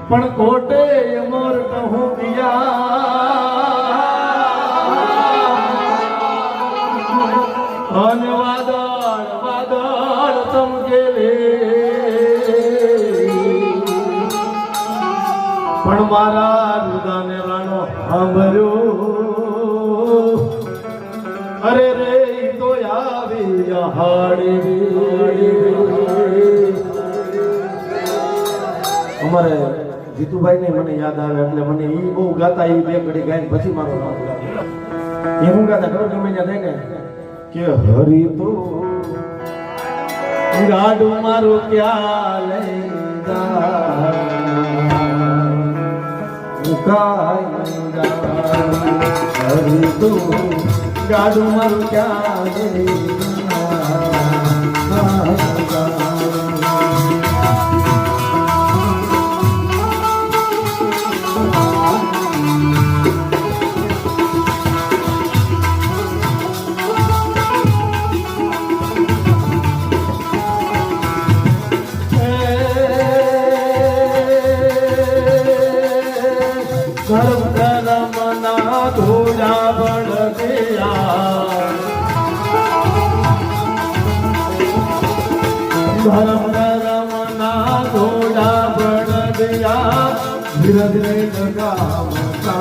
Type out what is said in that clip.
પણ કોટે મોર કહું દિયા અને વાદળ વાદળ ચમકે રે પણ મારા રુદાને રાણો સાંભળ્યો અરે રે તો આવી હાડી અમારે જીતુભાઈ ને મને યાદ આવે એટલે મને ઈ બહુ ગાતા ઈ બે ઘડી ગાઈને પછી મારો નામ એ હું ગાતા ખરો ગમે ત્યાં થાય ને કે હરી તો ગાડું મારું ક્યાં લઈ હરી તો ગાડું મારું ક્યાં લઈ ધર્મ ધર્મના ધોળા બળદિયા ધર્મ ધર્મના ધોળા બળદિયા ધીરે ધીરે લગાવતા